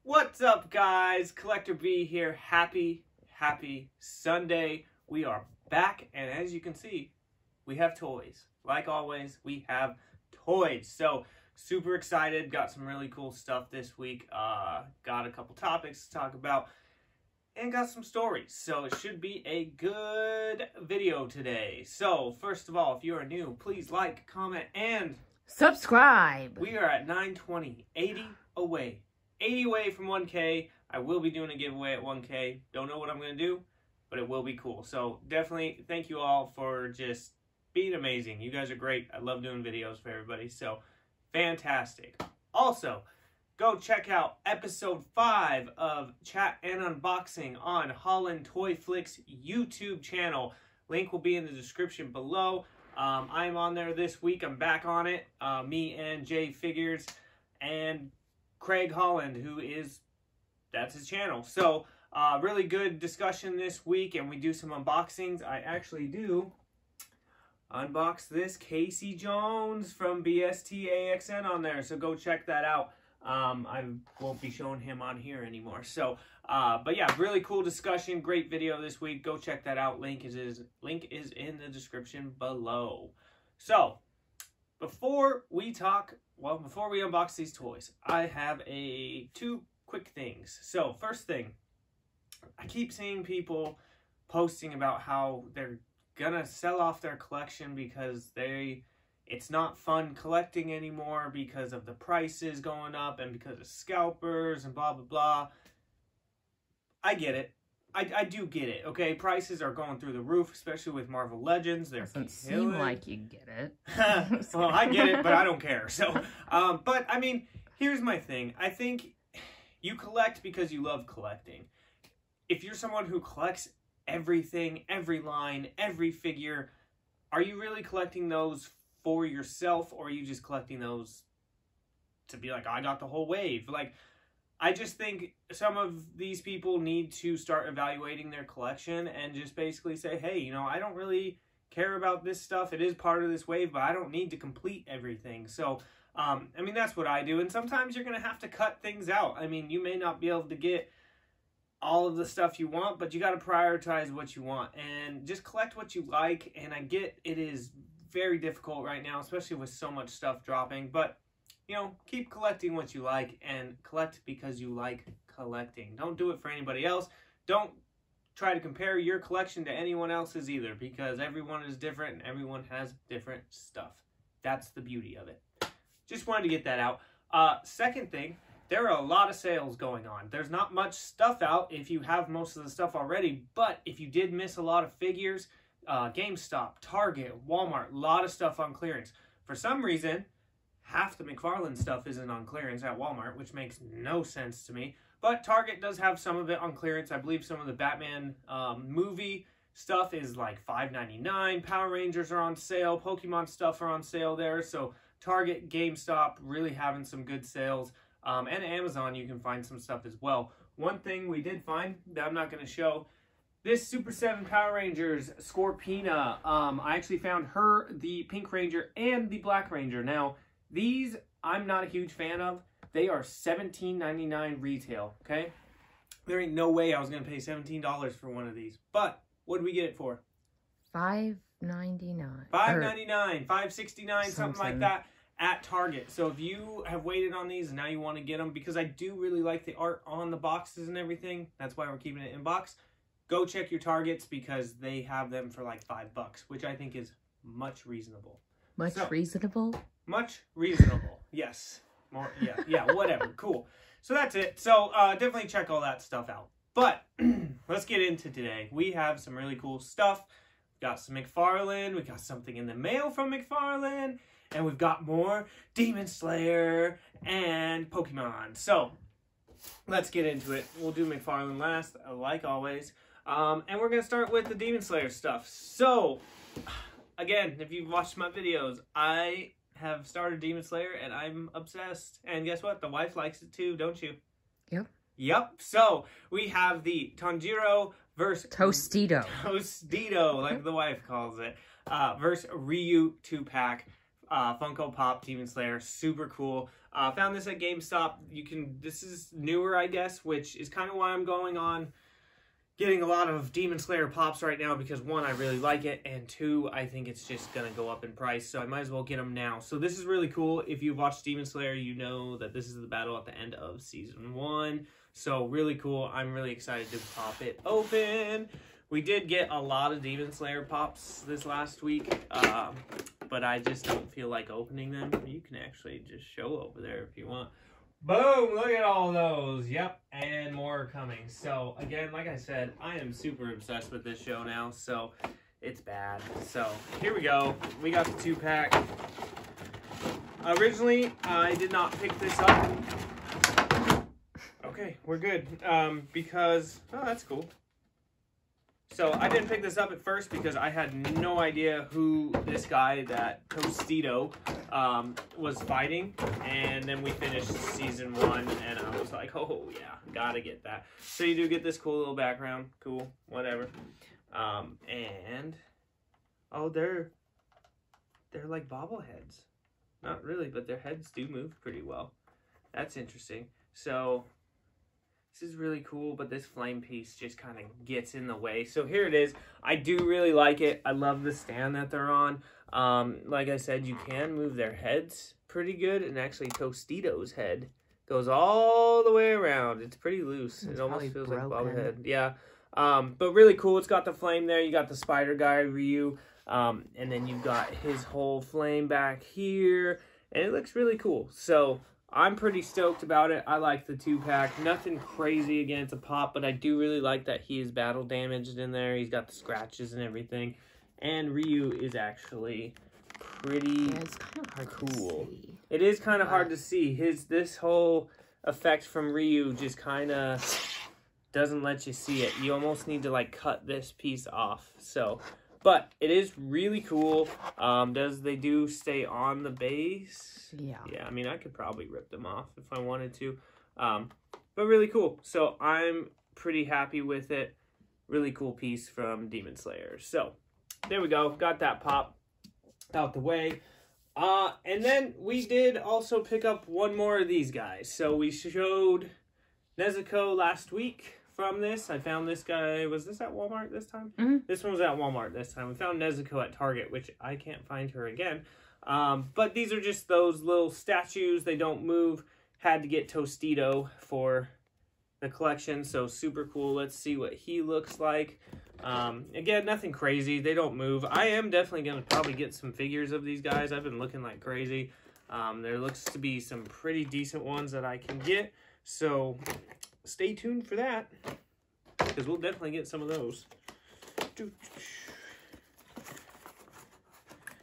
What's up, guys? Collector B here. Happy Sunday. We are back, and as you can see, we have toys. Like always, we have toys. So, super excited. Got some really cool stuff this week. Got a couple topics to talk about, and got some stories. So, it should be a good video today. So, first of all, if you are new, please like, comment, and subscribe. We are at 920, 80 away. 80 away from 1K. I will be doing a giveaway at 1K. Don't know what I'm going to do, but it will be cool. So definitely thank you all for just being amazing. You guys are great. I love doing videos for everybody. So fantastic. Also, go check out episode 5 of Chat and Unboxing on Holland Toy Flicks YouTube channel. Link will be in the description below. I'm on there this week. I'm back on it. Me and Jay Figures and Craig Holland, that's his channel. So, really good discussion this week, and we do some unboxings. I actually do unbox this Casey Jones from BSTAXN on there, so go check that out. I won't be showing him on here anymore. So, but yeah, really cool discussion. Great video this week. Go check that out. Link is in the description below. So, before we unbox these toys, I have two quick things. So, first thing, I keep seeing people posting about how they're gonna sell off their collection because it's not fun collecting anymore because of the prices going up and because of scalpers and blah, blah, blah. I get it. I do get it, okay? Prices are going through the roof, especially with Marvel Legends. Doesn't seem like you get it. Well, I get it, but I don't care. So, but, I mean, here's my thing. I think you collect because you love collecting. If you're someone who collects everything, every line, every figure, are you really collecting those for yourself, or are you just collecting those to be like, I got the whole wave? Like, I just think some of these people need to start evaluating their collection and just basically say, hey, you know, I don't really care about this stuff. It is part of this wave, but I don't need to complete everything. So, I mean, that's what I do. And sometimes you're going to have to cut things out. I mean, you may not be able to get all of the stuff you want, but you got to prioritize what you want and just collect what you like. And I get it is very difficult right now, especially with so much stuff dropping, but you know, keep collecting what you like and collect because you like collecting. Don't do it for anybody else. Don't try to compare your collection to anyone else's either, because everyone is different and everyone has different stuff. That's the beauty of it. Just wanted to get that out. Second thing, there are a lot of sales going on. There's not much stuff out if you have most of the stuff already, but if you did miss a lot of figures, GameStop, Target, Walmart, a lot of stuff on clearance. For some reason, half the Mcfarlane stuff isn't on clearance at Walmart, which makes no sense to me. But Target does have some of it on clearance. I believe some of the Batman movie stuff is like $5.99. Power Rangers are on sale. Pokemon stuff are on sale there. So Target, GameStop, really having some good sales. And Amazon, you can find some stuff as well. One thing we did find that I'm not going to show, this Super 7 Power Rangers Scorpina. I actually found her, the Pink Ranger, and the Black Ranger. Now, these I'm not a huge fan of. They are $17.99 retail, okay? There ain't no way I was going to pay $17 for one of these. But what did we get it for? $5.99. $5.99, $5.69, something like that at Target. So if you have waited on these and now you want to get them, because I do really like the art on the boxes and everything. That's why we're keeping it in box. Go check your Targets because they have them for like $5, which I think is much reasonable. Much reasonable? Much reasonable. Yes. More. Yeah. Whatever. Cool. So that's it. So definitely check all that stuff out. But let's get into today. We have some really cool stuff. We got some Mcfarlane. We got something in the mail from Mcfarlane, and we've got more Demon Slayer and Pokemon. So let's get into it. We'll do Mcfarlane last, like always. And we're gonna start with the Demon Slayer stuff. So again, if you've watched my videos, I have started Demon Slayer, and I'm obsessed. And guess what? The wife likes it too, don't you? Yep. Yep. So, we have the Tanjiro versus... Tostito. Tostito, like the wife calls it. Versus Ryu 2-pack. Funko Pop Demon Slayer. Super cool. Found this at GameStop. This is newer, I guess, which is kind of why I'm going on getting a lot of Demon Slayer pops right now, because one, I really like it, and two, I think it's just going to go up in price, so I might as well get them now. So this is really cool. If you've watched Demon Slayer, you know that this is the battle at the end of Season 1. So really cool. I'm really excited to pop it open. We did get a lot of Demon Slayer pops this last week, but I just don't feel like opening them. You can actually just show over there if you want. Boom! Look at all those. Yep, and more are coming. So, again, like I said, I am super obsessed with this show now, so it's bad. So, here we go. We got the 2-pack. Originally, I did not pick this up. Okay, we're good. Because, oh, that's cool. So, I didn't pick this up at first because I had no idea who this guy, that Tostito, was fighting. And then we finished Season 1, and I was like, oh, yeah, gotta get that. So, you do get this cool little background. Cool, whatever. And, oh, they're like bobbleheads. Not really, but their heads do move pretty well. That's interesting. So, this is really cool, but this flame piece just kind of gets in the way. So here it is. I do really like it. I love the stand that they're on. Like I said, you can move their heads pretty good. And actually, Tostito's head goes all the way around. It's pretty loose. It almost feels like a bobblehead. Yeah. But really cool. It's got the flame there. You got the spider guy, Ryu. And then you've got his whole flame back here. And it looks really cool. So I'm pretty stoked about it. I like the 2-pack. Nothing crazy, again, it's a pop, but I do really like that he is battle damaged in there. He's got the scratches and everything. And Ryu is actually pretty it's kind of hard cool. To see. It is kind of hard to see. This whole effect from Ryu just kind of doesn't let you see it. You almost need to like cut this piece off. So, but it is really cool. They do stay on the base? Yeah. Yeah, I mean, I could probably rip them off if I wanted to. But really cool. So I'm pretty happy with it. Really cool piece from Demon Slayer. So there we go. Got that pop out the way. And then we did also pick up one more of these guys. So we showed Nezuko last week from this. I found this guy. Was this at Walmart this time? Mm-hmm. This one was at Walmart this time. We found Nezuko at Target, which I can't find her again. But these are just those little statues. They don't move. Had to get Tostito for the collection. So super cool. Let's see what he looks like. Again, nothing crazy. They don't move. I am definitely going to probably get some figures of these guys. I've been looking like crazy. There looks to be some pretty decent ones that I can get. So stay tuned for that, because we'll definitely get some of those.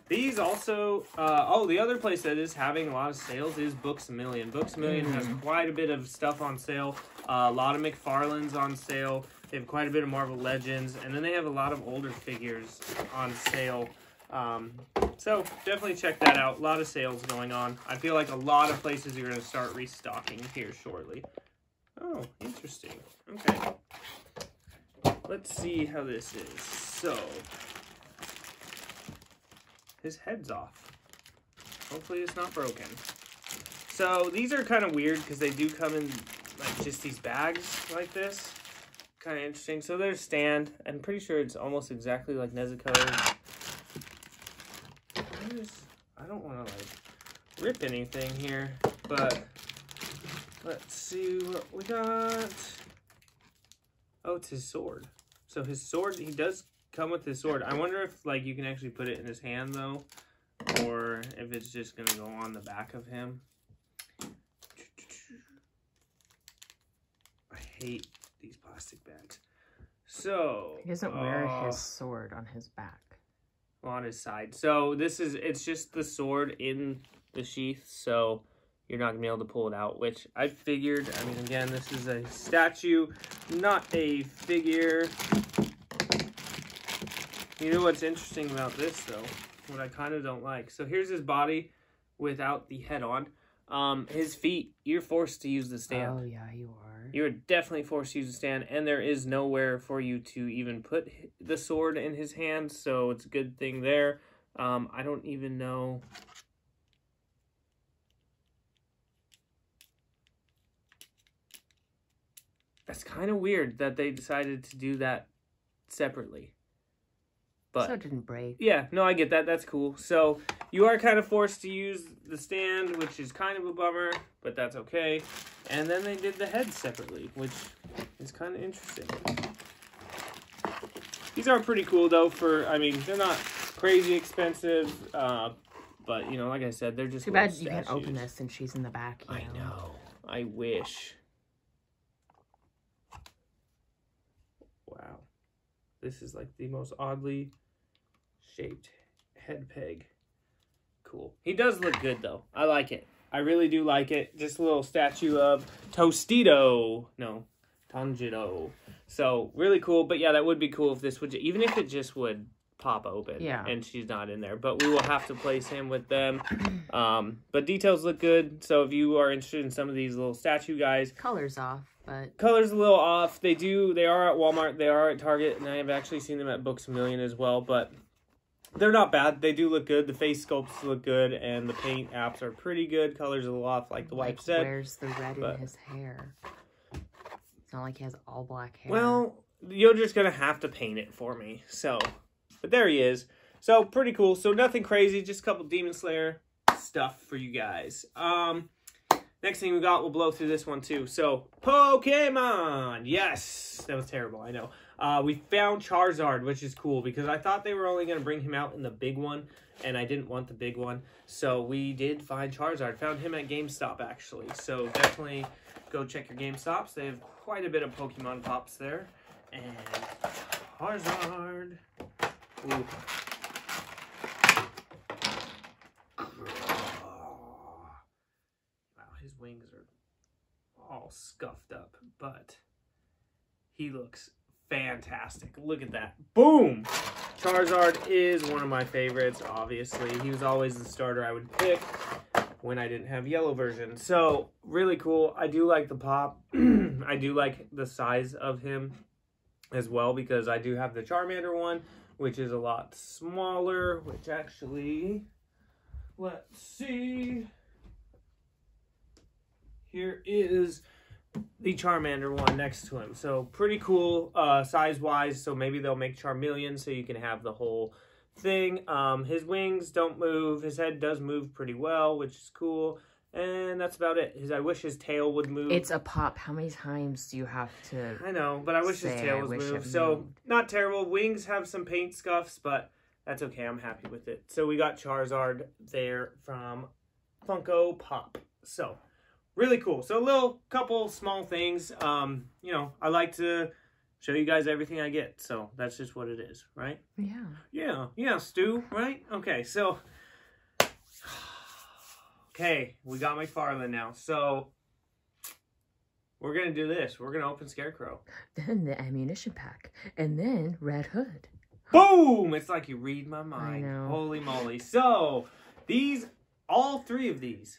These also, the other place that is having a lot of sales is Books A Million. Books A Million has quite a bit of stuff on sale. A lot of Mcfarlane's on sale. They have quite a bit of Marvel Legends. And then they have a lot of older figures on sale. So definitely check that out. A lot of sales going on. I feel like a lot of places are going to start restocking here shortly. Oh, interesting. Okay. Let's see how this is. So, his head's off. Hopefully it's not broken. So, these are kind of weird because they do come in like just these bags like this. Kind of interesting. So, there's stand. I'm pretty sure it's almost exactly like Nezuko's. I don't want to like rip anything here, but let's see what we got. Oh, it's his sword. So his sword, he does come with his sword. I wonder if like you can actually put it in his hand though, or if it's just gonna go on the back of him. I hate these plastic bags. So he doesn't wear his sword on his back. On his side. So it's just the sword in the sheath, so you're not gonna be able to pull it out, which I figured. I mean, again, this is a statue, not a figure. You know what's interesting about this though, what I kind of don't like. So here's his body without the head on. His feet, you're forced to use the stand. Oh yeah, you are. You're definitely forced to use the stand, and there is nowhere for you to even put the sword in his hand, so it's a good thing there. I don't even know. That's kind of weird that they decided to do that separately. But so it didn't break. yeah, no, I get that. That's cool. So you are kind of forced to use the stand, which is kind of a bummer, but that's okay. And then they did the heads separately, which is kind of interesting. These are pretty cool, though, I mean, they're not crazy expensive, but, you know, like I said, they're just too bad you can't open this and she's in the back, you know? I know. I wish. Wow. This is, like, the most oddly shaped head peg. Cool. He does look good, though. I like it. I really do like it. Just a little statue of Tostito. No, Tanjiro. So, really cool. But, yeah, that would be cool if this would... Even if it just would pop open. Yeah. And she's not in there. But we will have to place him with them. But details look good. So, if you are interested in some of these little statue guys... Color's off, but... Color's a little off. They are at Walmart. They are at Target. And I have actually seen them at Books A Million as well. But... they're not bad. They do look good. The face sculpts look good, and the paint apps are pretty good. Colors a little off, like the wife said. Where's the red in his hair? It's not like he has all black hair. Well, you're just going to have to paint it for me. So, but there he is. So, pretty cool. So, nothing crazy. Just a couple Demon Slayer stuff for you guys. Next thing we got, we'll blow through this one too. So, Pokemon! Yes! That was terrible, I know. We found Charizard, which is cool, because I thought they were only going to bring him out in the big one, and I didn't want the big one. So, we did find Charizard. Found him at GameStop, actually. So, definitely go check your GameStops. They have quite a bit of Pokemon Pops there. And Charizard. Ooh. His wings are all scuffed up, but he looks fantastic. Look at that. Boom! Charizard is one of my favorites, obviously. He was always the starter I would pick when I didn't have yellow version. So, really cool. I do like the pop. I do like the size of him as well, because I do have the Charmander one, which is a lot smaller, which actually, let's see... here is the Charmander one next to him. So, pretty cool size-wise. So, maybe they'll make Charmeleon so you can have the whole thing. His wings don't move. His head does move pretty well, which is cool. And that's about it. I wish his tail would move. It's a pop. How many times do you have to I know, but I wish his tail would move. So, not terrible. Wings have some paint scuffs, but that's okay. I'm happy with it. So, we got Charizard there from Funko Pop. So... really cool. So a little couple small things. You know, I like to show you guys everything I get. So that's just what it is, right? Yeah. Yeah, Stu, right? Okay, so... okay, we got Mcfarlane now. So we're going to do this. We're going to open Scarecrow. Then the ammunition pack. And then Red Hood. Boom! It's like you read my mind. I know. Holy moly. So all three of these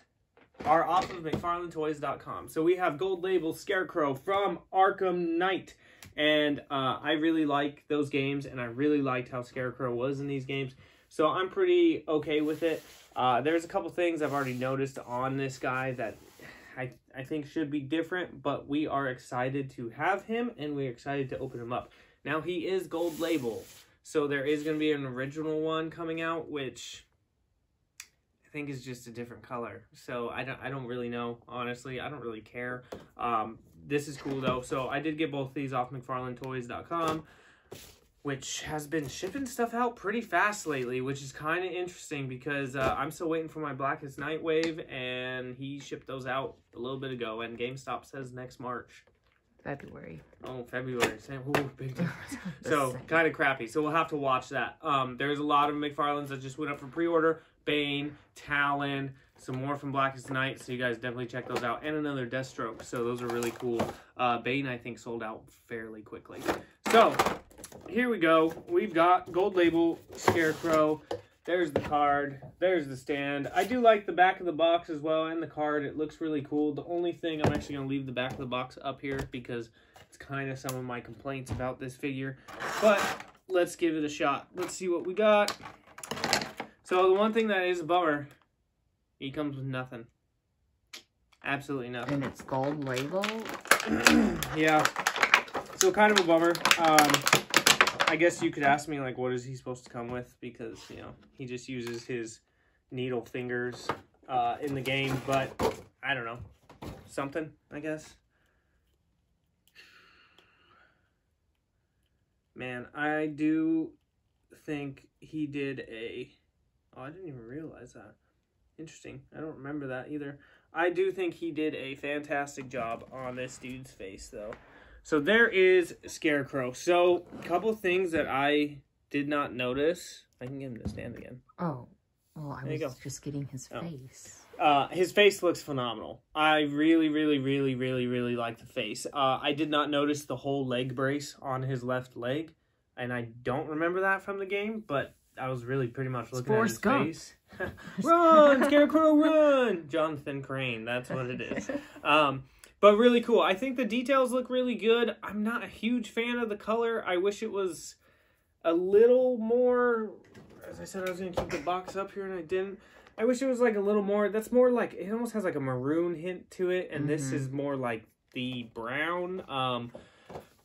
are off of McFarlaneToys.com. So we have gold label Scarecrow from Arkham Knight. And I really like those games, and I really liked how Scarecrow was in these games. So I'm pretty okay with it. There's a couple things I've already noticed on this guy that I think should be different, but we are excited to have him, and we're excited to open him up. Now, he is gold label, so there is going to be an original one coming out, which... I think is just a different color. So I don't really know, honestly. I don't really care. This is cool though. So I did get both these off McFarlaneToys.com, which has been shipping stuff out pretty fast lately, which is kind of interesting because I'm still waiting for my Blackest Night Wave, and he shipped those out a little bit ago, and GameStop says next March. February. Oh, February. Ooh, big difference. So, kind of crappy. So, we'll have to watch that. There's a lot of McFarlanes that just went up for pre-order. Bane, Talon, some more from Blackest Night. So, you guys definitely check those out. And another Deathstroke. So, those are really cool. Bane, I think, sold out fairly quickly. So, here we go. We've got gold label Scarecrow. There's the card. There's the stand. I do like the back of the box as well, and the card. It looks really cool. The only thing, I'm actually going to leave the back of the box up here because it's kind of some of my complaints about this figure. But let's give it a shot. Let's see what we got. So the one thing that is a bummer, he comes with nothing. Absolutely nothing. And it's gold label? Yeah. So kind of a bummer. I guess you could ask me, like, what is he supposed to come with? Because, you know, he just uses his needle fingers in the game. But, I don't know. Something, I guess. Man, I do think he did a... Oh, I didn't even realize that. Interesting. I don't remember that either. I do think he did a fantastic job on this dude's face, though. So there is Scarecrow. So, a couple things that I did not notice. I can get him to stand again. Oh, well, I was just getting his face. His face looks phenomenal. I really, really, really, really, really like the face. I did not notice the whole leg brace on his left leg. And I don't remember that from the game, but I was really pretty much looking at his face. Run, Scarecrow, run! Jonathan Crane, that's what it is. But really cool. I think the details look really good. I'm not a huge fan of the color. I wish it was a little more... As I said, I was going to keep the box up here and I didn't. I wish it was like a little more... That's more like... It almost has like a maroon hint to it. And this is more like the brown.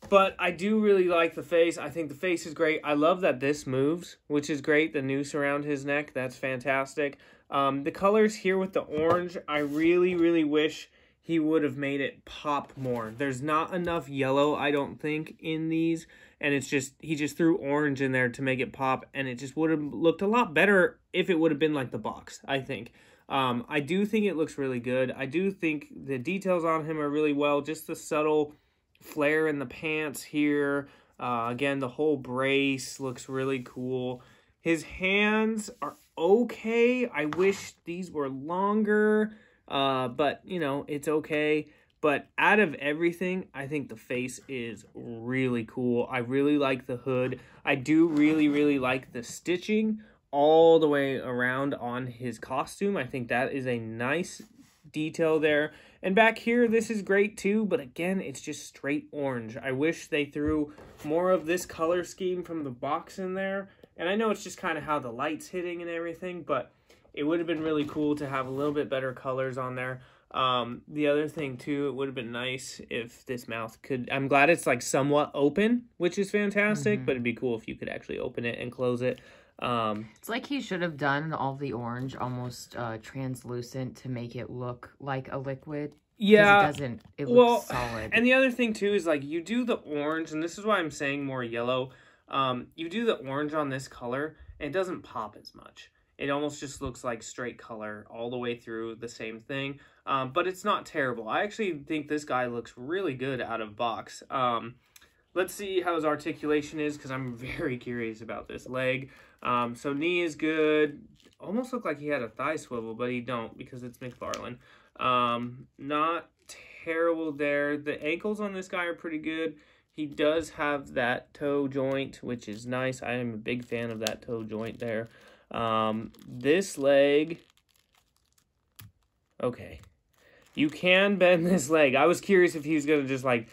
But I do really like the face. I think the face is great. I love that this moves, which is great. The noose around his neck, that's fantastic. The colors here with the orange, I really, really wish he would have made it pop more. There's not enough yellow, I don't think, in these. And it's just, he just threw orange in there to make it pop. And it just would have looked a lot better if it would have been like the box, I think. I do think it looks really good. I do think the details on him are really well. Just the subtle flare in the pants here. Again, the whole brace looks really cool. His hands are okay. I wish these were longer. But, you know, it's okay. But out of everything, I think the face is really cool. I really like the hood. I do really, really like the stitching all the way around on his costume. I think that is a nice detail there. And back here, this is great too. But again, it's just straight orange. I wish they threw more of this color scheme from the box in there. And I know it's just kind of how the light's hitting and everything, but it would have been really cool to have a little bit better colors on there. The other thing too, it would have been nice if this mouth could, I'm glad it's like somewhat open, which is fantastic, but it'd be cool if you could actually open it and close it. It's like he should have done all the orange almost translucent to make it look like a liquid. Yeah. It doesn't, it looks solid. And the other thing too is like you do the orange, and this is why I'm saying more yellow. You do the orange on this color, and it doesn't pop as much. It almost just looks like straight color all the way through the same thing. But it's not terrible. I actually think this guy looks really good out of box. Let's see how his articulation is, because I'm very curious about this leg. So knee is good. Almost looked like he had a thigh swivel, but he don't because it's Mcfarlane. Not terrible there. The ankles on this guy are pretty good. He does have that toe joint, which is nice. I am a big fan of that toe joint there. This leg, okay, you can bend this leg. I was curious if he was gonna just like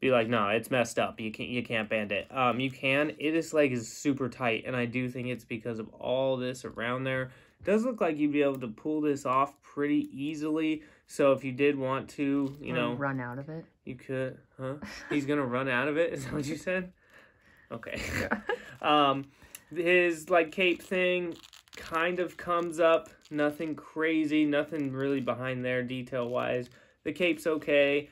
be like, no, it's messed up, you can't bend it. You can. This leg is super tight, and I do think it's because of all this around there. It does look like you'd be able to pull this off pretty easily. So if you did want to, you know, run out of it, you could. Huh? He's gonna run out of it. Is that what you said? Okay. His like cape thing kind of comes up, nothing crazy, nothing really behind there detail wise. The cape's okay.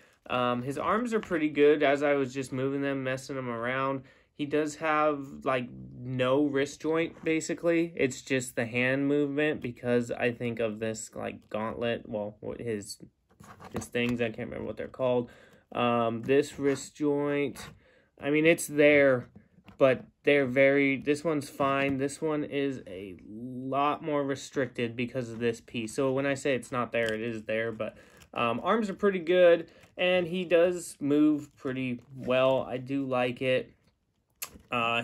His arms are pretty good as I was just moving them, messing them around. He does have like no wrist joint basically. It's just the hand movement because I think of this like gauntlet, well, his things, I can't remember what they're called. This wrist joint, I mean, it's there, but this one's fine. This one is a lot more restricted because of this piece. So when I say it's not there, it is there, but arms are pretty good, and he does move pretty well. I do like it.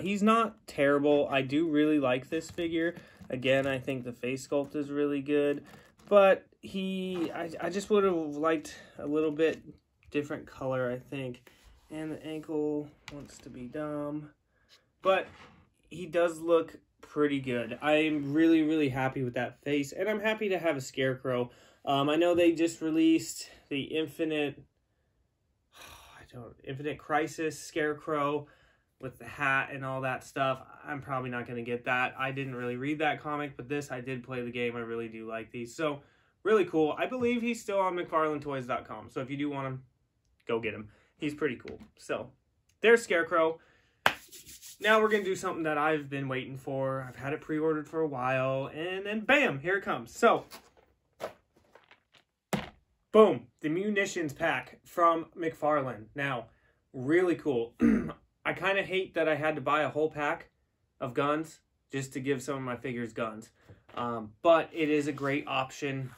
He's not terrible. I do really like this figure. Again, I think the face sculpt is really good, but I just would have liked a little bit different color, I think. And the ankle wants to be dumb. But he does look pretty good. I'm really, really happy with that face. And I'm happy to have a Scarecrow. I know they just released the Infinite... Infinite Crisis, Scarecrow with the hat and all that stuff. I'm probably not going to get that. I didn't really read that comic, but this, I did play the game. I really do like these. So, really cool. I believe he's still on McFarlanetoys.com. So, if you do want him, go get him. He's pretty cool. So, there's Scarecrow. Now we're going to do something that I've been waiting for. I've had it pre-ordered for a while. And then, bam, here it comes. So, boom. The Munitions pack from McFarlane. Now, really cool. I kind of hate that I had to buy a whole pack of guns just to give some of my figures guns. But it is a great option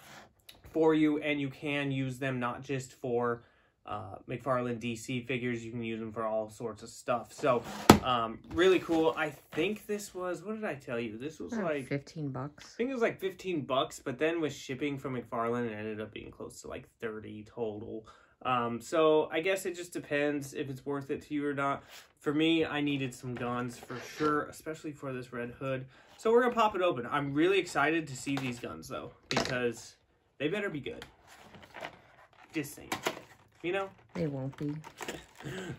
for you, and you can use them not just for McFarlane DC figures. You can use them for all sorts of stuff. So, really cool. I think this was, what did I tell you? This was like $15. I think it was like $15, but then with shipping from McFarlane, it ended up being close to like 30 total. So I guess it just depends if it's worth it to you or not. For me, I needed some guns for sure, especially for this Red Hood. So we're going to pop it open. I'm really excited to see these guns, though, because they better be good. Just saying. You know? They won't be.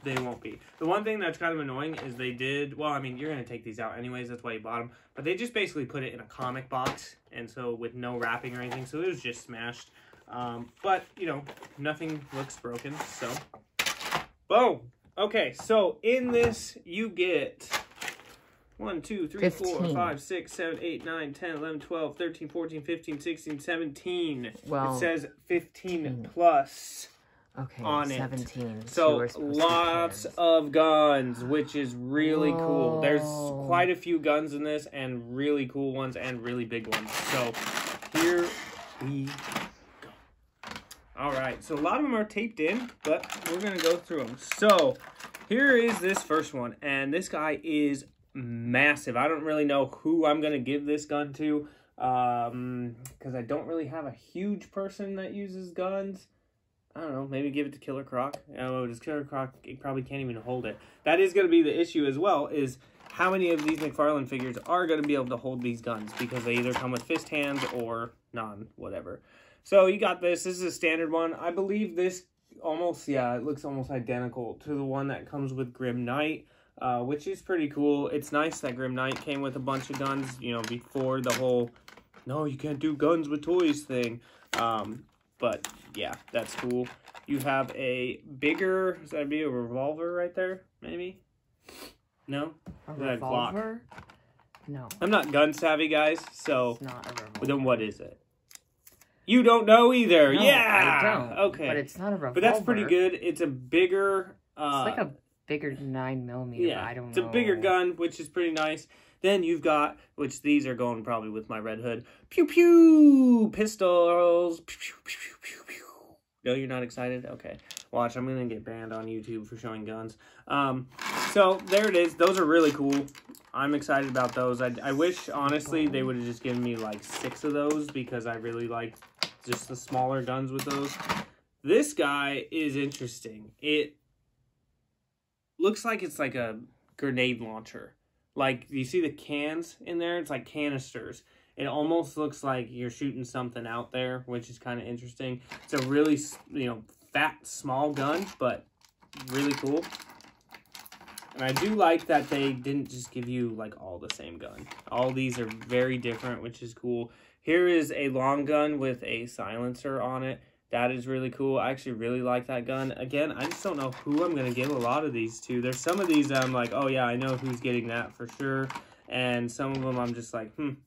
They won't be. The one thing that's kind of annoying is they did, well, I mean, you're going to take these out anyways. That's why you bought them. But they just basically put it in a comic box, and so with no wrapping or anything. So it was just smashed. But, you know, nothing looks broken, so. Boom! Okay, so in this, you get 1, 2, 3, 4, 5, 6, 7, 8, 9, 10, 11, 12, 13, 14, 15, 16, 17. Well, it says 15 plus on 17. It. So lots of guns, which is really cool. There's quite a few guns in this, and really cool ones, and really big ones. So here we go. All right, so a lot of them are taped in, but we're going to go through them. So here is this first one, and this guy is massive. I don't really know who I'm going to give this gun to, because I don't really have a huge person that uses guns. I don't know, maybe give it to Killer Croc. Oh, does Killer Croc, he probably can't even hold it. That is going to be the issue as well, is how many of these McFarlane figures are going to be able to hold these guns, because they either come with fist hands or non-whatever. So you got this. This is a standard one. I believe this almost, yeah, it looks almost identical to the one that comes with Grim Knight, which is pretty cool. It's nice that Grim Knight came with a bunch of guns, you know, before the whole, no, you can't do guns with toys thing. But, yeah, that's cool. You have a bigger, does that be a revolver right there, maybe? No? A revolver? No. I'm not gun savvy, guys, so. It's not a revolver. Then what is it? You don't know either. No, yeah. I don't. Okay. But it's not a revolver. But that's pretty good. It's a bigger. It's like a bigger 9mm. Yeah. I don't know. It's a bigger gun, which is pretty nice. Then you've got, which these are going probably with my Red Hood. Pew pew pistols. Pew pew pew pew pew. No, you're not excited? Okay. Watch, I'm gonna get banned on YouTube for showing guns. So there it is. Those are really cool. I'm excited about those. I wish, honestly, they would have just given me like 6 of those, because I really like just the smaller guns with those. This guy is interesting. It looks like it's like a grenade launcher. Like, you see the cans in there? It's like canisters. It almost looks like you're shooting something out there, which is kind of interesting. It's a really, you know, fat, small gun, but really cool. And I do like that they didn't just give you, like, all the same gun. All these are very different, which is cool. Here is a long gun with a silencer on it. That is really cool. I actually really like that gun. Again, I just don't know who I'm going to give a lot of these to. There's some of these that I'm like, oh, yeah, I know who's getting that for sure. And some of them I'm just like, I'm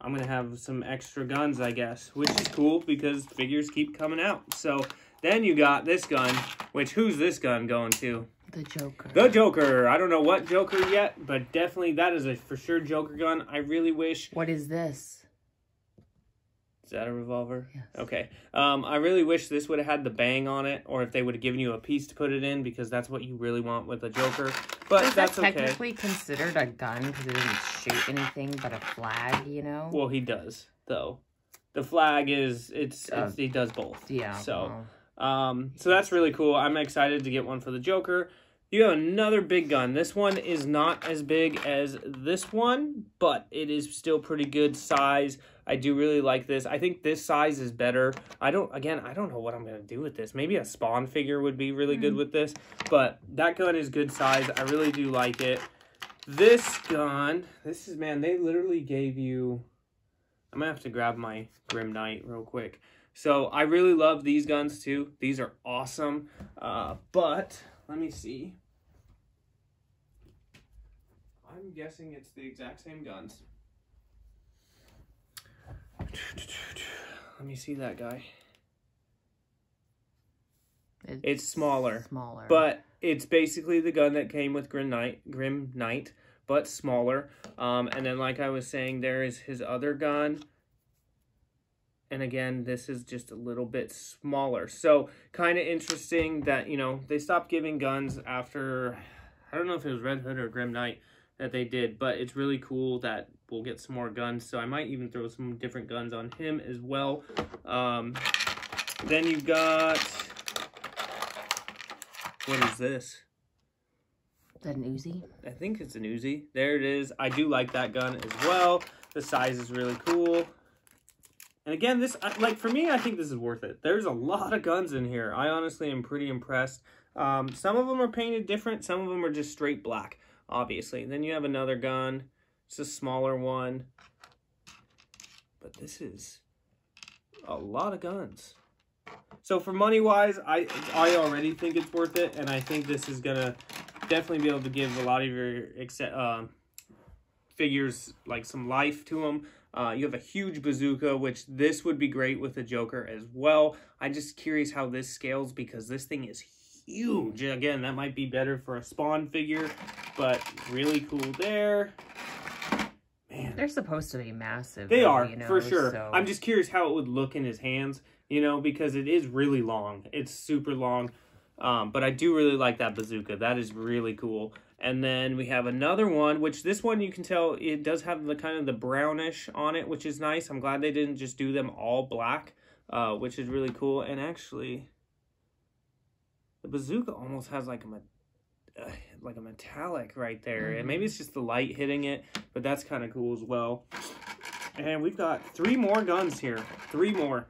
going to have some extra guns, I guess. Which is cool, because figures keep coming out. So then you got this gun, which who's this gun going to? The Joker. The Joker. I don't know what Joker yet, but definitely that is a for sure Joker gun. I really wish... What is this? Is that a revolver? Yes. Okay. I really wish this would have had the bang on it, or if they would have given you a piece to put it in, because that's what you really want with a Joker. But is that's that technically considered a gun, because it doesn't shoot anything but a flag, you know? Well, he does, though. The flag is, he does both. Yeah. So, so that's really cool. I'm excited to get one for the Joker. You have another big gun. This one is not as big as this one, but it is still pretty good size. I do really like this. I think this size is better. I don't know what I'm going to do with this. Maybe a Spawn figure would be really good with this. But that gun is good size. I really do like it. This gun, man, they literally gave you... I'm going to have to grab my Grim Knight real quick. So I really love these guns too. These are awesome. But let me see. I'm guessing it's the exact same guns. Let me see that guy. It's smaller. But it's basically the gun that came with Grim Knight, but smaller. And then like I was saying, there is his other gun. And again, this is just a little bit smaller. So kind of interesting that, you know, they stopped giving guns after, I don't know if it was Red Hood or Grim Knight that they did, but it's really cool that we'll get some more guns. So I might even throw some different guns on him as well. Then you've got, what is this? Is that an Uzi? I think it's an Uzi. There it is. I do like that gun as well. The size is really cool. And again, this, like, for me, I think this is worth it. There's a lot of guns in here. I honestly am pretty impressed. Some of them are painted different. Some of them are just straight black, obviously. And then you have another gun. It's a smaller one. But this is a lot of guns. So for money-wise, I already think it's worth it. And I think this is going to definitely be able to give a lot of your figures, like, some life to them. You have a huge bazooka, which this would be great with the Joker as well. I'm just curious how this scales because this thing is huge. Again, that might be better for a Spawn figure, but really cool there. Man, they're supposed to be massive. They are, you know, for sure. So. I'm just curious how it would look in his hands, you know, because it is really long. It's super long, but I do really like that bazooka. That is really cool. And then we have another one, which this one you can tell it does have the kind of the brownish on it, which is nice. I'm glad they didn't just do them all black, which is really cool. And actually, the bazooka almost has like a metallic right there. And maybe it's just the light hitting it, but that's kind of cool as well. And we've got 3 more guns here. 3 more.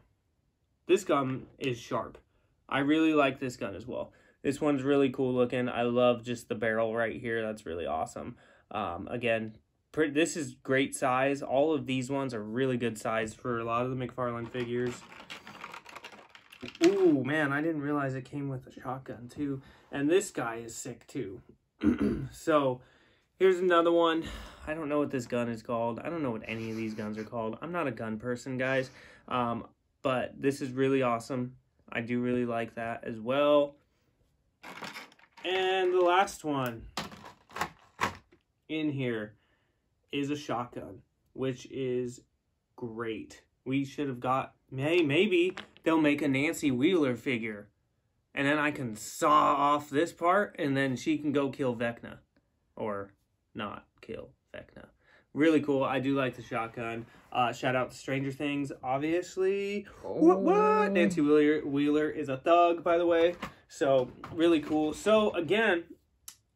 This gun is sharp. I really like this gun as well. This one's really cool looking. I love just the barrel right here. That's really awesome. Again, this is great size. All of these ones are really good size for a lot of the Mcfarlane figures. Ooh, man, I didn't realize it came with a shotgun too. And this guy is sick too. So, here's another one. I don't know what this gun is called. I don't know what any of these guns are called. I'm not a gun person, guys. But this is really awesome. I do really like that as well. And the last one in here is a shotgun, which is great. We should have got, maybe they'll make a Nancy Wheeler figure. And then I can saw off this part, and then she can go kill Vecna. Or not kill Vecna. Really cool. I do like the shotgun. Shout out to Stranger Things, obviously. What? Nancy Wheeler is a thug, by the way. So, really cool. So, again,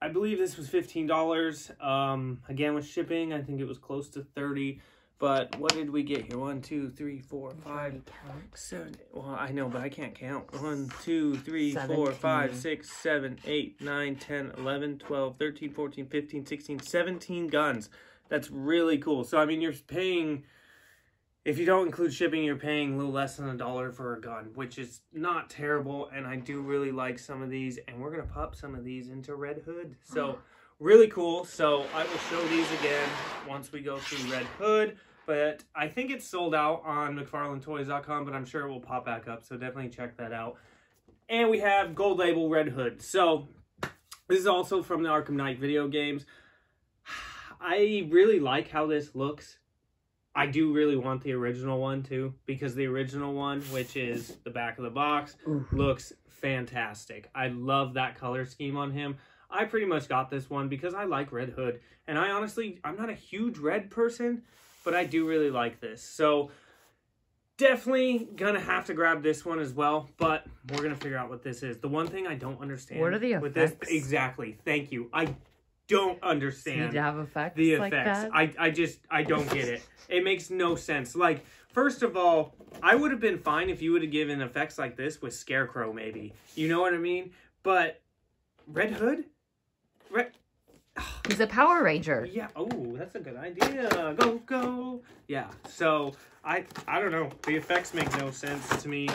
I believe this was $15. Again, with shipping, I think it was close to $30. But what did we get here? 1, 2, 3, 4, 5, 7. Well, I know, but I can't count. 1, 2, 3, 4, 5, 6, 7, 8, 9, 10, 11, 12, 13, 14, 15, 16, 17 guns. That's really cool. So, I mean, you're paying, if you don't include shipping, you're paying a little less than $1 for a gun, which is not terrible. And I do really like some of these. And we're going to pop some of these into Red Hood. So, really cool. So, I will show these again once we go through Red Hood. But I think it's sold out on McFarlaneToys.com, but I'm sure it will pop back up. So, definitely check that out. And we have Gold Label Red Hood. So, this is also from the Arkham Knight video games. I really like how this looks. I do really want the original one too, because the original one, which is the back of the box, looks fantastic. I love that color scheme on him. I pretty much got this one because I like Red Hood. And I honestly, I'm not a huge red person, but I do really like this. So, definitely gonna have to grab this one as well, but we're gonna figure out what this is. The one thing I don't understand what are the with this, effects? exactly, thank you. I don't Need understand to have effects the like effects. that? I don't get it. It makes no sense. Like, first of all, I would have been fine if you would have given effects like this with Scarecrow, maybe. You know what I mean? But Red Hood? He's a Power Ranger. Yeah. Oh, that's a good idea. Go, go. Yeah. So, I don't know. The effects make no sense to me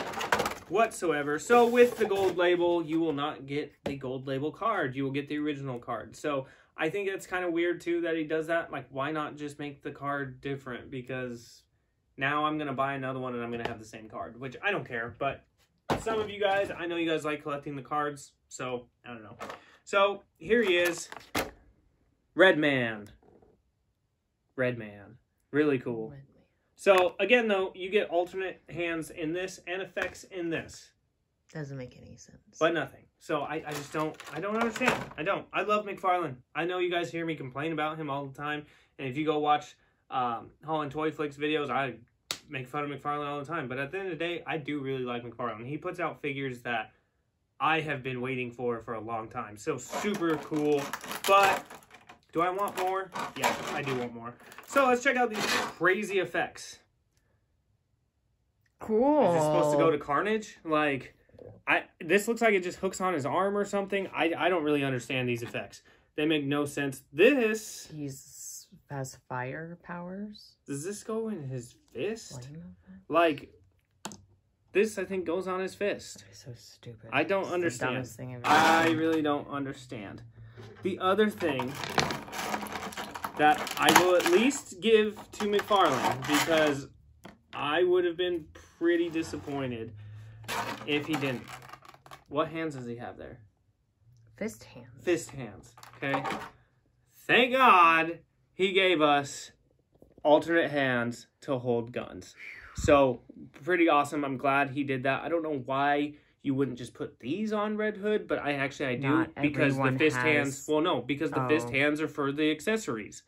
whatsoever. So, with the gold label, you will not get the gold label card. You will get the original card. So, I think it's kind of weird, too, that he does that. Like, why not just make the card different? Because now I'm going to buy another one and I'm going to have the same card, which I don't care. But some of you guys, I know you guys like collecting the cards. So, I don't know. So, here he is. Red Man. Really cool. So, again, though, you get alternate hands in this and effects in this. Doesn't make any sense. But nothing. So, I just don't understand. I love Mcfarlane. I know you guys hear me complain about him all the time. And if you go watch Holland Toy Flicks videos, I make fun of Mcfarlane all the time. But at the end of the day, I do really like Mcfarlane. He puts out figures that I have been waiting for a long time. So, super cool. But do I want more? Yeah, I do want more. So let's check out these crazy effects. Cool. Is this supposed to go to Carnage? Like, this looks like it just hooks on his arm or something. I don't really understand these effects. They make no sense. This... has fire powers. Does this go in his fist? Flame? Like, this I think goes on his fist. That is so stupid. I don't It's understand. the dumbest thing I've ever I seen. really don't understand. The other thing that I will at least give to Mcfarlane, because I would have been pretty disappointed if he didn't. What hands does he have there? Fist hands. Fist hands, okay? Thank God he gave us alternate hands to hold guns. So, pretty awesome. I'm glad he did that. I don't know why you wouldn't just put these on Red Hood, but I do, Not because the everyone fist has- hands, well, no, because the fist Oh. hands are for the accessories.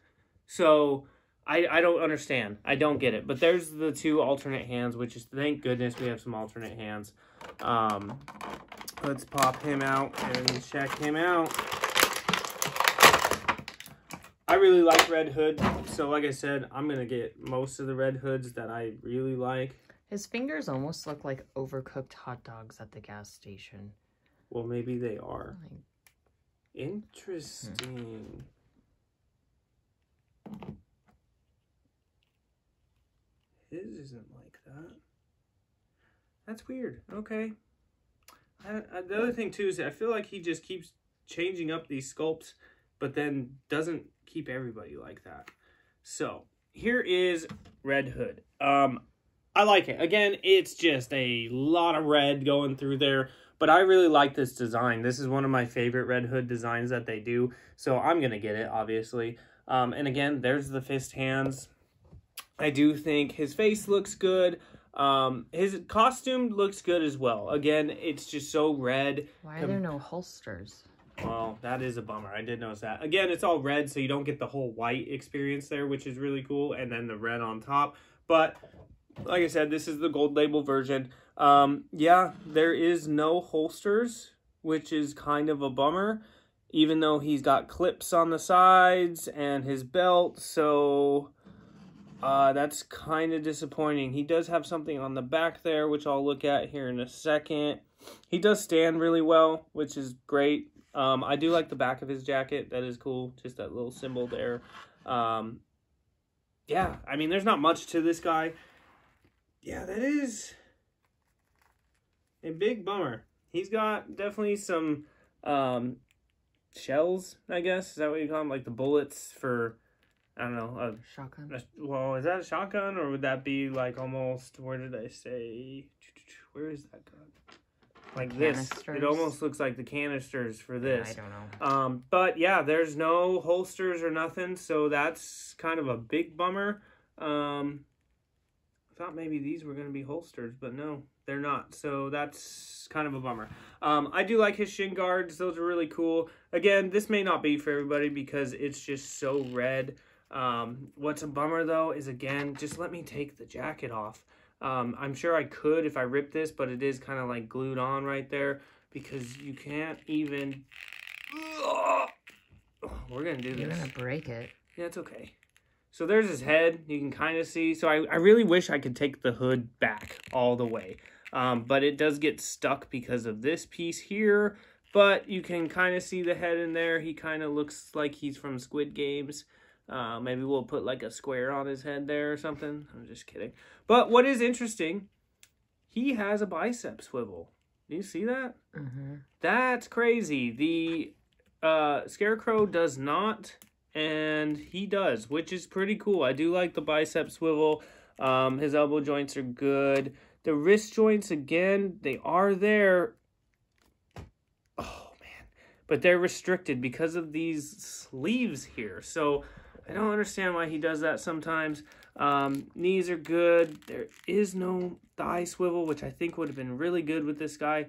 So, I don't understand. I don't get it. But there's the two alternate hands, which is, thank goodness we have some alternate hands. Let's pop him out and check him out. I really like Red Hood, so like I said, I'm going to get most of the Red Hoods that I really like. His fingers almost look like overcooked hot dogs at the gas station. Well, maybe they are. Like, Interesting. His isn't like that. That's weird. Okay. The other thing, too, is I feel like he just keeps changing up these sculpts, but then doesn't keep everybody like that. So, here is Red Hood. I like it. Again, it's just a lot of red going through there, but I really like this design. This is one of my favorite Red Hood designs that they do, so I'm going to get it, obviously. And again, there's the fist hands. I do think his face looks good. His costume looks good as well. Again, it's just so red. why are there no holsters? Well, that is a bummer. I did notice that. Again, it's all red, so you don't get the whole white experience there, which is really cool, and then the red on top. But, like I said, this is the gold label version. Yeah, there is no holsters, which is kind of a bummer, even though he's got clips on the sides and his belt, so that's kind of disappointing. He does have something on the back there, which I'll look at here in a second. He does stand really well, which is great. I do like the back of his jacket. That is cool. Just that little symbol there. Yeah, I mean, there's not much to this guy. Yeah, that is a big bummer. He's got definitely some shells, I guess. Is that what you call them? Like the bullets for, I don't know. Shotgun? Well, is that a shotgun, or would that be like almost, where did I say? Where is that gun? Like this. It almost looks like the canisters for this. I don't know. But yeah, there's no holsters or nothing, so that's kind of a big bummer. I thought maybe these were going to be holsters, but no, they're not. So that's kind of a bummer. I do like his shin guards. Those are really cool. Again, this may not be for everybody because it's just so red. What's a bummer, though, is, again, just let me take the jacket off. I'm sure I could if I ripped this, but it is kind of like glued on right there because you can't even... we're gonna do this. You're gonna break it. Yeah, it's okay. So there's his head. You can kind of see. So I really wish I could take the hood back all the way. But it does get stuck because of this piece here. But you can kind of see the head in there. He kind of looks like he's from Squid Games. Maybe we'll put like a square on his head there or something. I'm just kidding. But what is interesting, he has a bicep swivel. Do you see that? Mm-hmm. That's crazy. The Scarecrow does not, and he does, which is pretty cool. I do like the bicep swivel. His elbow joints are good. The wrist joints, again, they are there. Oh, man. But they're restricted because of these sleeves here. So I don't understand why he does that sometimes. Knees are good. There is no thigh swivel, which I think would have been really good with this guy.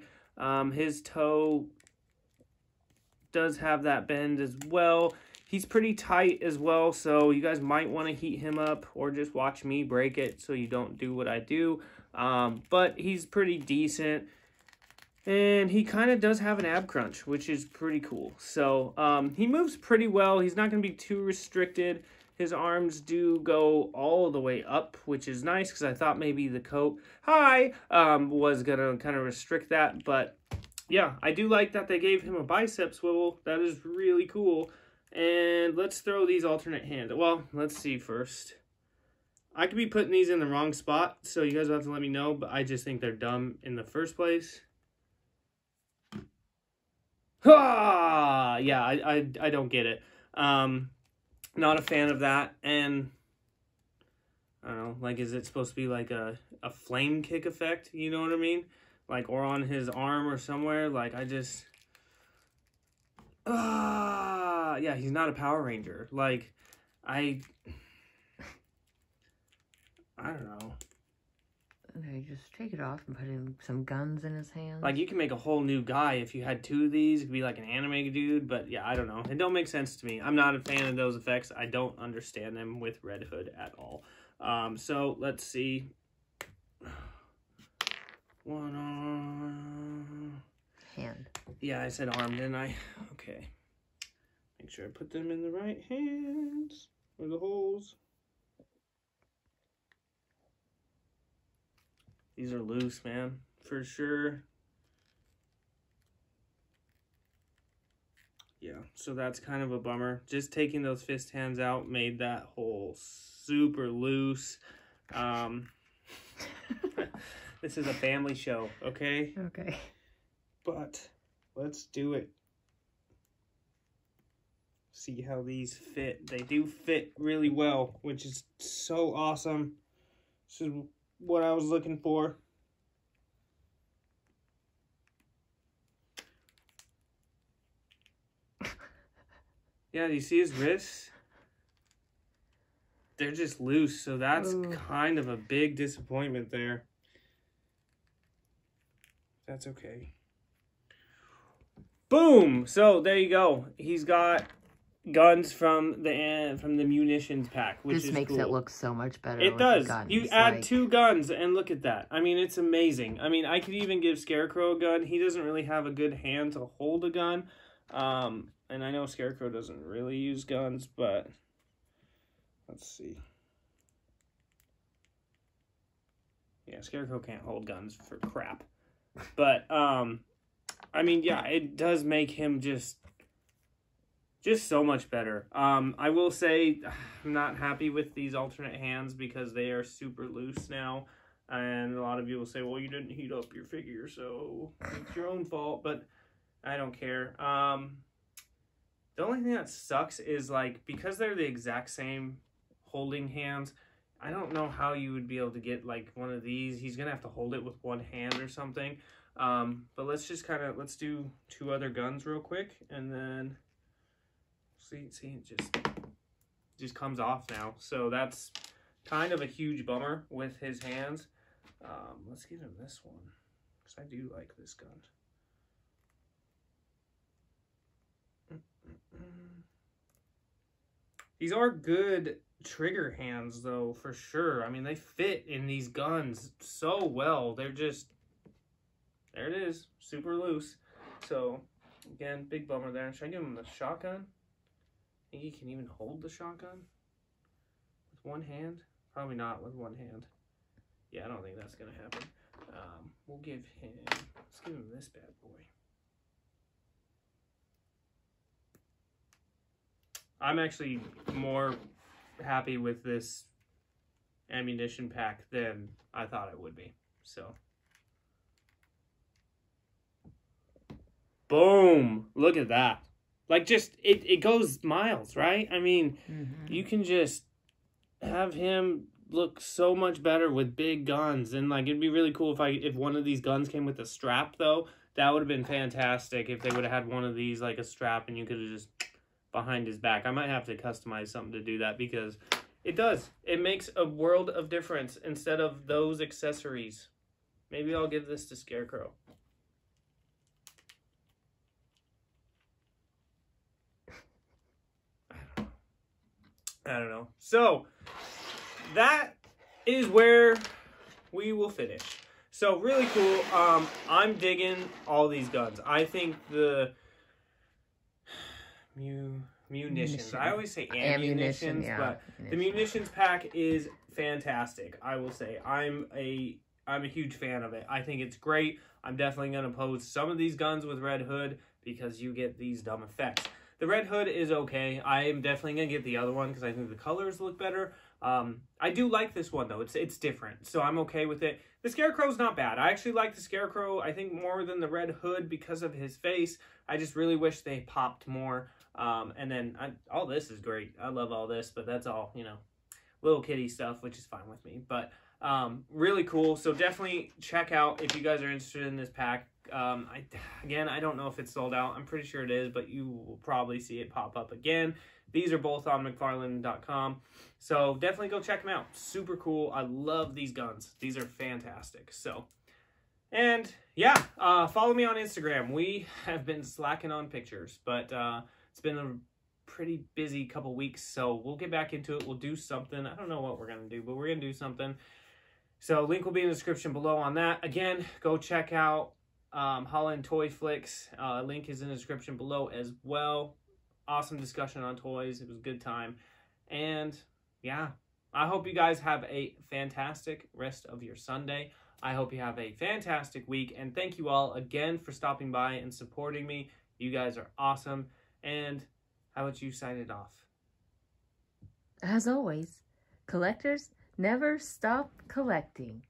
His toe does have that bend as well. He's pretty tight as well, so you guys might want to heat him up or just watch me break it so you don't do what I do. But he's pretty decent. And he kind of does have an ab crunch, which is pretty cool. So he moves pretty well. He's not going to be too restricted. His arms do go all the way up, which is nice because I thought maybe the coat was going to kind of restrict that. But yeah, I do like that they gave him a bicep swivel. That is really cool. And let's throw these alternate hands. Well, let's see first. I could be putting these in the wrong spot, so you guys will have to let me know, but I just think they're dumb in the first place. Ah! Yeah, I don't get it. Not a fan of that, and I don't know, like, is it supposed to be like a flame kick effect? You know what I mean? Like, or on his arm or somewhere. Like, I just... yeah, he's not a Power Ranger. Like, I don't know. Okay, just take it off and put in some guns in his hands. Like, you can make a whole new guy if you had two of these. It could be like an anime dude, but yeah, I don't know. It don't make sense to me. I'm not a fan of those effects. I don't understand them with Red Hood at all. So, let's see. One arm. Hand. Yeah, I said arm, didn't I? Okay. Make sure I put them in the right hands. Where the holes. These are loose, man. For sure. Yeah, so that's kind of a bummer. Just taking those fist hands out made that hole super loose. This is a family show, okay? Okay. But let's do it. See how these fit. They do fit really well, which is so awesome. This is what I was looking for. Yeah, do you see his wrists? They're just loose, so that's kind of a big disappointment there. That's okay. Boom! So there you go. He's got guns from the munitions pack, which is cool. This makes it look so much better. It does. You add 2 guns, and look at that. I mean, it's amazing. I mean, I could even give Scarecrow a gun. He doesn't really have a good hand to hold a gun. And I know Scarecrow doesn't really use guns, but let's see. Yeah, Scarecrow can't hold guns for crap. But, I mean, yeah, it does make him just so much better. I will say I'm not happy with these alternate hands because they are super loose now. And a lot of you will say, well, you didn't heat up your figure, so it's your own fault. But I don't care. The only thing that sucks is, like, because they're the exact same holding hands, I don't know how you would be able to get, like, one of these. He's going to have to hold it with one hand or something. But let's just let's do 2 other guns real quick, and then... See, it just comes off now. So that's kind of a huge bummer with his hands. Let's give him this one, because I do like this gun. These are good trigger hands, though, for sure. I mean, they fit in these guns so well. They're just... There it is. Super loose. So, again, big bummer there. Should I give him the shotgun? Think he can even hold the shotgun with one hand? Probably not with one hand. Yeah, I don't think that's gonna happen. We'll give him. Let's give him this bad boy. I'm actually more happy with this ammunition pack than I thought it would be. So, boom! Look at that. Like, just it goes miles, right? I mean, you can just have him look so much better with big guns, and like it'd be really cool if one of these guns came with a strap, though. That would have been fantastic if they would have had one of these like a strap, and you could have just behind his back. I might have to customize something to do that because it does. It makes a world of difference instead of those accessories. Maybe I'll give this to Scarecrow. I don't know. So, that is where we will finish. So, really cool. I'm digging all these guns. I think the munitions. I always say ammunitions, yeah. But the munitions pack is fantastic. I will say I'm a huge fan of it. I think it's great. I'm definitely going to post some of these guns with Red Hood because you get these dumb effects. The Red Hood is okay. I am definitely going to get the other one because I think the colors look better. I do like this one, though. It's different, so I'm okay with it. The Scarecrow's not bad. I actually like the Scarecrow, I think, more than the Red Hood because of his face. I just really wish they popped more. And then all this is great. I love all this, but that's all, you know, little kitty stuff, which is fine with me. But really cool. So definitely check out if you guys are interested in this pack. Again, I don't know if it's sold out. I'm pretty sure it is, but you will probably see it pop up again. These are both on Mcfarlane.com. So definitely go check them out. Super cool. I love these guns. These are fantastic. So, and yeah, follow me on Instagram. We have been slacking on pictures, but it's been a pretty busy couple weeks, so we'll get back into it. We'll do something. I don't know what we're going to do, but we're going to do something. So link will be in the description below on that. Again, go check out Holland Toy Flicks. Link is in the description below as well. Awesome discussion on toys. It was a good time. And yeah, I hope you guys have a fantastic rest of your Sunday. I hope you have a fantastic week. And thank you all again for stopping by and supporting me. You guys are awesome. And how about you sign it off? As always, collectors never stop collecting.